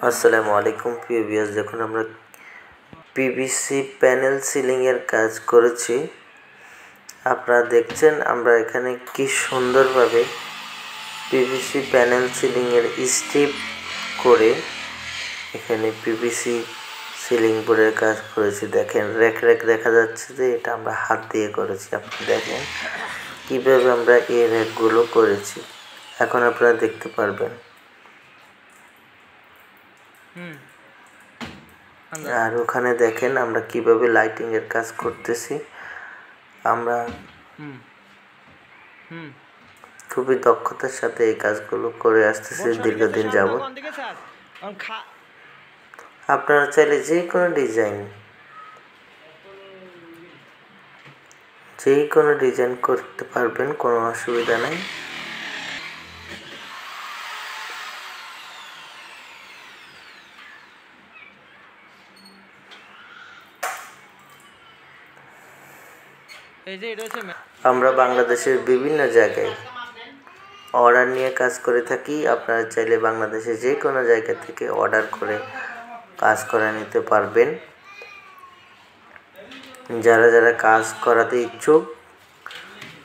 আসসালামু আলাইকুম প্রিয় ভিউয়ার্স, যখন আমরা পিভিসি প্যানেল সিলিং এর কাজ করেছি, আপনারা দেখছেন আমরা এখানে কি সুন্দরভাবে পিভিসি প্যানেল সিলিং এর স্টেপ করে এখানে পিভিসি সিলিং বোর্ডের কাজ করেছি। দেখেন রেখ দেখা যাচ্ছে যে এটা আমরা হাত দিয়ে করেছি। আপনি দেখেন কিভাবে আমরা এই রেখগুলো করেছি, এখন আপনারা দেখতে পারবেন। আর ওখানে দেখেন আমরা কিভাবে লাইটিং এর কাজ করতেছি। আমরা খুবই দক্ষতার সাথে এই কাজগুলো করে আসতেছি দীর্ঘদিন যাবত। আপনারা চাইলে যে কোনো ডিজাইন করতে পারবেন, কোনো অসুবিধা নেই। আমরা বাংলাদেশের বিভিন্ন জায়গায় অর্ডার নিয়ে কাজ করে থাকি। আপনারা চাইলে বাংলাদেশের যে কোনো জায়গা থেকে অর্ডার করে কাজ করে নিতে পারবেন। যারা কাজ করাতে ইচ্ছুক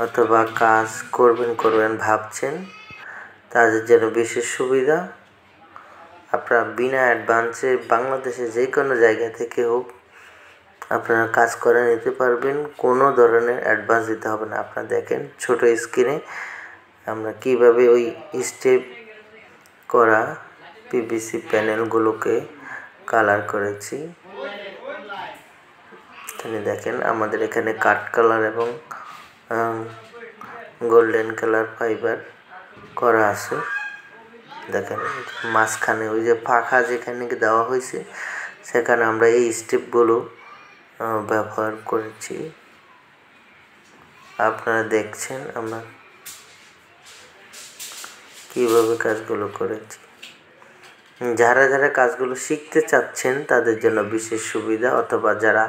অথবা কাজ করবেন ভাবছেন, তাদের জন্য বিশেষ সুবিধা। আপনারা বিনা অ্যাডভান্সে বাংলাদেশের যে কোনো জায়গা থেকে হোক আপনারা কাজ করে নিতে পারবেন, কোনো ধরনের অ্যাডভান্স দিতে হবে না। আপনারা দেখেন ছোট স্ক্রিনে আমরা কিভাবে ওই স্টেপ করা পিভিসি প্যানেলগুলোকে কালার করেছি। এখানে দেখেন আমাদের এখানে কাঠ কালার এবং গোল্ডেন কালার ফাইবার করা আছে। দেখেন মাঝখানে ওই যে ফাঁকা যেখানে দেওয়া হয়েছে সেখানে আমরা এই স্টেপগুলো ব্যবহার করেছি। আপনারা দেখছেন আমরা কিভাবে কাজগুলো করেছি। যারা কাজগুলো শিখতে চাচ্ছেন তাদের জন্য বিশেষ সুবিধা, অথবা যারা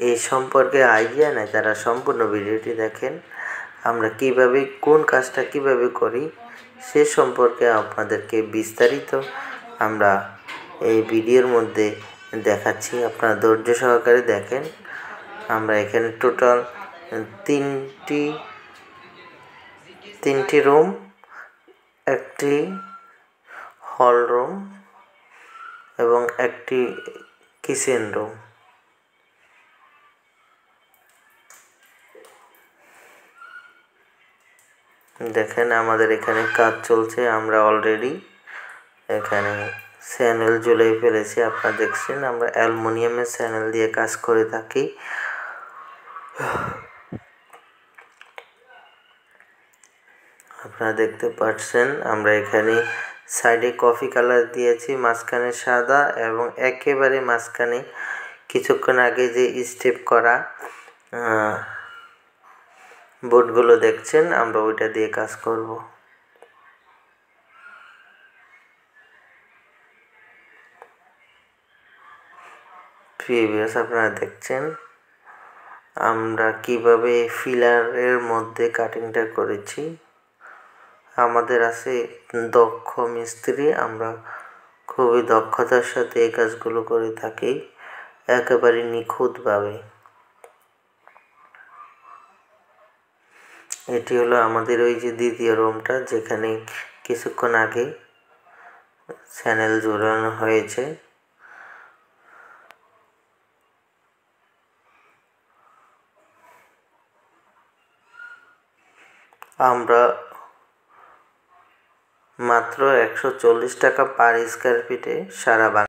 এই সম্পর্কে আইডিয়া নেই তারা সম্পূর্ণ ভিডিওটি দেখেন। আমরা কিভাবে কোন কাজটা কিভাবে করি সে সম্পর্কে আপনাদেরকে বিস্তারিত আমরা এই ভিডিওর মধ্যে দেখাচ্ছি। আপনারা ধৈর্য সহকারে দেখেন। আমরা এখানে টোটাল তিনটি রুম, একটি হল রুম এবং একটি কিচেন রুম। দেখেন আমাদের এখানে কাজ চলছে। আমরা অলরেডি এখানে স্যানেল ঝুলিয়ে ফেলেছি। আপনারা দেখছেন আমরা অ্যালুমিনিয়ামের স্যানেল দিয়ে কাজ করে থাকি। আপনারা দেখতে পাচ্ছেন আমরা এখানে সাইডে কফি কালার দিয়েছি, মাঝখানে সাদা এবং একেবারে মাঝখানে কিছুক্ষণ আগে যে স্টেপ করা বোর্ডগুলো দেখছেন আমরা ওইটা দিয়ে কাজ করব। প্রিভিয়াস আপনারা দেখছেন আমরা কিভাবে ফিলারের মধ্যে কাটিংটা করেছি। আমাদের আছে দক্ষ মিস্ত্রি, আমরা খুবই দক্ষতার সাথে এই কাজগুলো করে থাকি একেবারে নিখুঁতভাবে। এটি হলো আমাদের ওই যে দ্বিতীয় রুমটা যেখানে কিছুক্ষণ আগে স্যানেল জোড়ানো হয়েছে। আমরা মাত্র 140 টাকা পার স্কয়ার ফিটে সারা